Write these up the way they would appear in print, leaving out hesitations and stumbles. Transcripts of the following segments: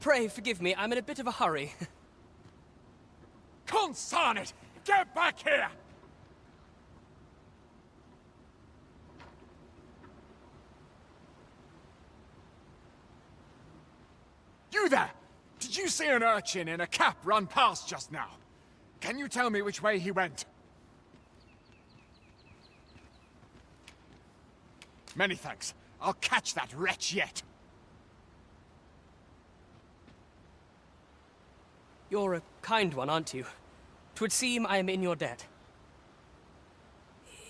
Pray forgive me, I'm in a bit of a hurry. Consarn it! Get back here! You there! Did you see an urchin in a cap run past just now? Can you tell me which way he went? Many thanks. I'll catch that wretch yet. You're a kind one, aren't you? 'Twould seem I am in your debt.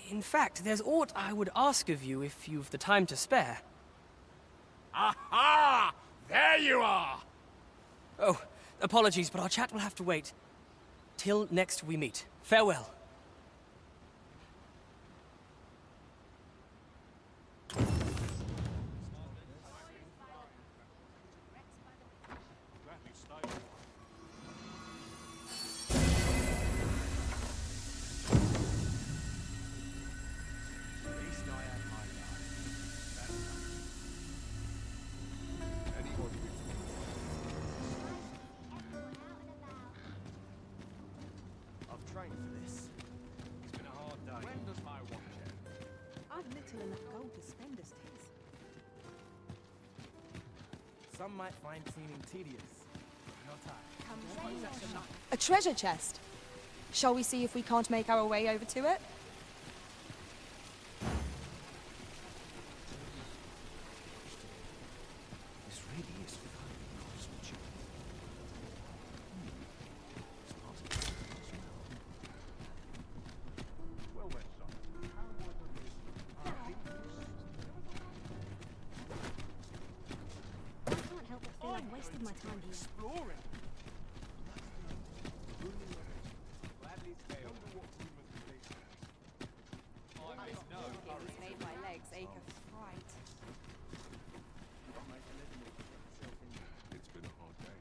In fact, there's aught I would ask of you if you've the time to spare. Aha! There you are! Oh, apologies, but our chat will have to wait. Till next we meet. Farewell. Some might find cleaning tedious. Not I. A treasure chest. Shall we see if we can't make our way over to it? This really is fun, craftsmanship. Well, I've wasted my time here. exploring. Things made my legs ache of fright. It's been a hard day.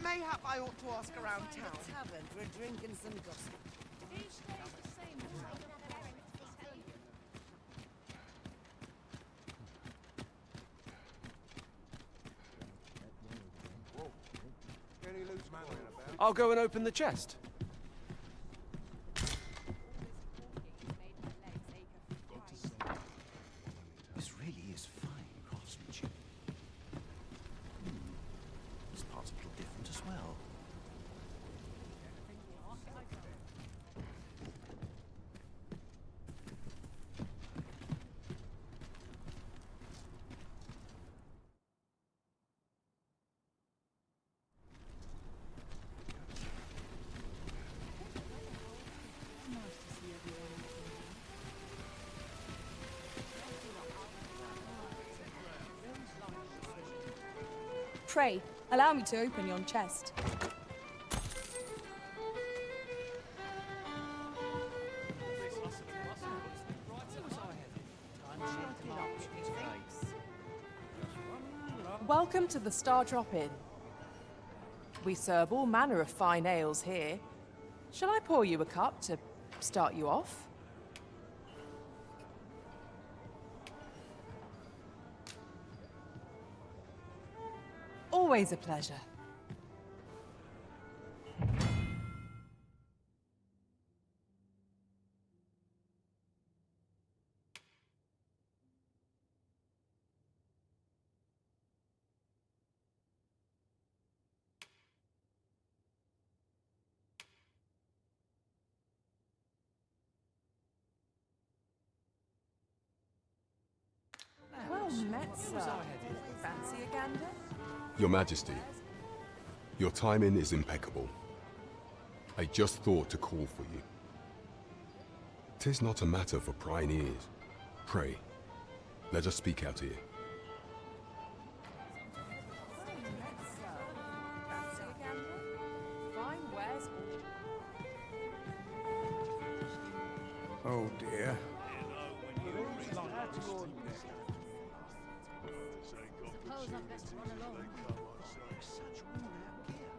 Mayhap I ought to ask around town. Tavern for a drink and some gossip. I'll go and open the chest. This really is fine craftsmanship. This part's a little different as well. Pray, allow me to open yon chest. Welcome to the Star Drop Inn. We serve all manner of fine ales here. Shall I pour you a cup to start you off? Always a pleasure. Well met, sir. Fancy a gander? Your Majesty, your timing is impeccable. I just thought to call for you. 'Tis not a matter for prying ears. Pray, let us speak out here. Fancy a gander? Fine wares all. Oh dear.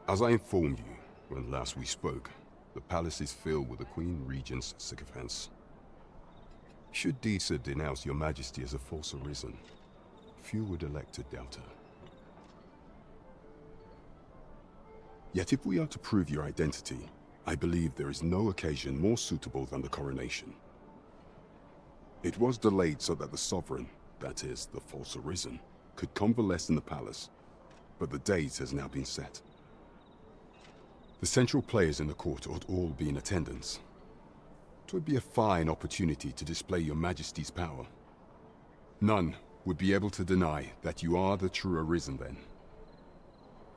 As I informed you when last we spoke, the palace is filled with the Queen Regent's sycophants. Should Disa denounce your Majesty as a false arisen, few would elect to doubt her. Yet if we are to prove your identity, I believe there is no occasion more suitable than the coronation. It was delayed so that the sovereign, that is, the false arisen, could convalesce in the palace, but the date has now been set. The central players in the court ought all be in attendance. 'Twould be a fine opportunity to display your majesty's power. None would be able to deny that you are the true arisen then.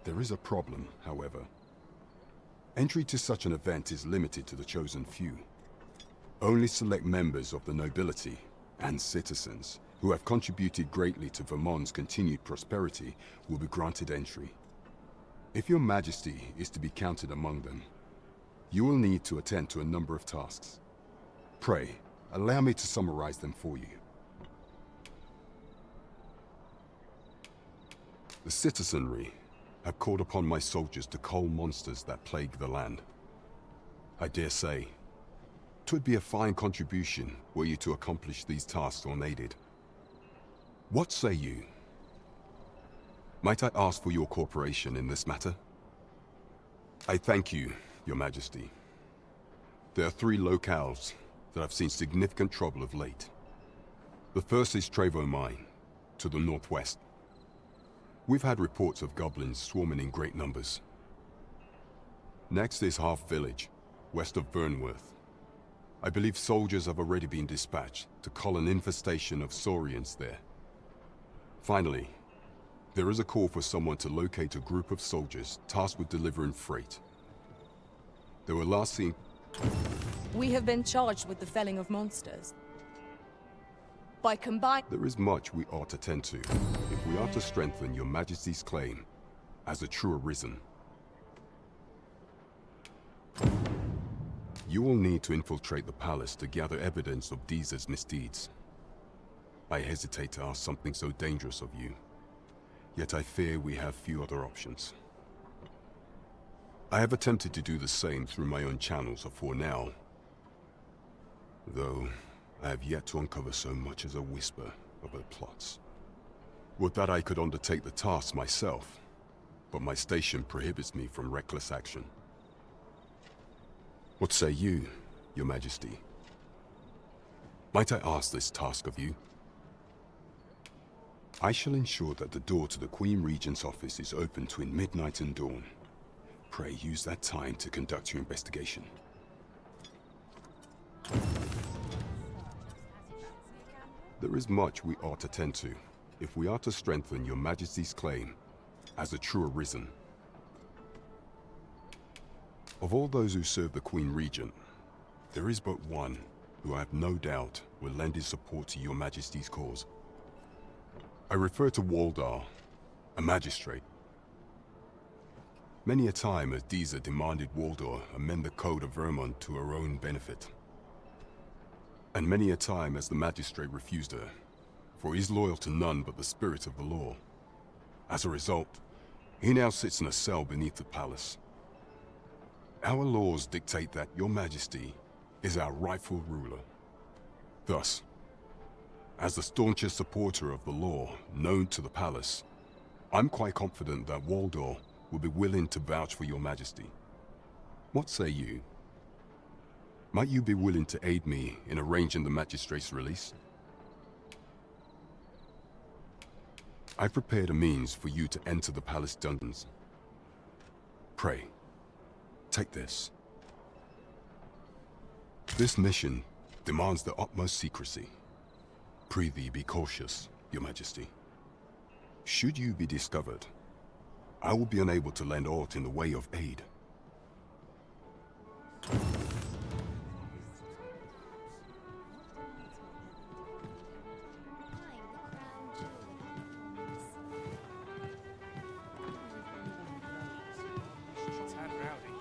There is a problem, however. Entry to such an event is limited to the chosen few. Only select members of the nobility and citizens who have contributed greatly to Vermont's continued prosperity will be granted entry. If your majesty is to be counted among them, you will need to attend to a number of tasks. Pray, allow me to summarize them for you. The citizenry have called upon my soldiers to cull monsters that plague the land. I dare say, 'twould be a fine contribution were you to accomplish these tasks unaided. What say you? Might I ask for your cooperation in this matter? I thank you, your majesty. There are 3 locales that have seen significant trouble of late. The first is Trevo Mine, to the northwest. We've had reports of goblins swarming in great numbers. Next is Half Village, west of Burnworth. I believe soldiers have already been dispatched to cull an infestation of saurians there. Finally, there is a call for someone to locate a group of soldiers tasked with delivering freight. They were last seen... We have been charged with the felling of monsters. By combining... There is much we ought to tend to if we are to strengthen your majesty's claim as a true arisen. You will need to infiltrate the palace to gather evidence of Deezer's misdeeds. I hesitate to ask something so dangerous of you, yet I fear we have few other options. I have attempted to do the same through my own channels afore now, though I have yet to uncover so much as a whisper of her plots. Would that I could undertake the task myself, but my station prohibits me from reckless action. What say you, your majesty? Might I ask this task of you? I shall ensure that the door to the Queen Regent's office is open between midnight and dawn. Pray use that time to conduct your investigation. There is much we ought to tend to if we are to strengthen your majesty's claim as a true arisen. Of all those who serve the Queen Regent, there is but one who I have no doubt will lend his support to your majesty's cause. I refer to Waldar, a magistrate. Many a time has Deezer demanded Waldar amend the code of Vermont to her own benefit. And many a time has the magistrate refused her, for he is loyal to none but the spirit of the law. As a result, he now sits in a cell beneath the palace. Our laws dictate that your majesty is our rightful ruler. Thus, as the staunchest supporter of the law known to the palace, I'm quite confident that Waldor will be willing to vouch for your majesty. What say you? Might you be willing to aid me in arranging the magistrate's release? I've prepared a means for you to enter the palace dungeons. Pray, take this. This mission demands the utmost secrecy. Prithee be cautious, your majesty. Should you be discovered, I will be unable to lend aught in the way of aid. Tad rowdy.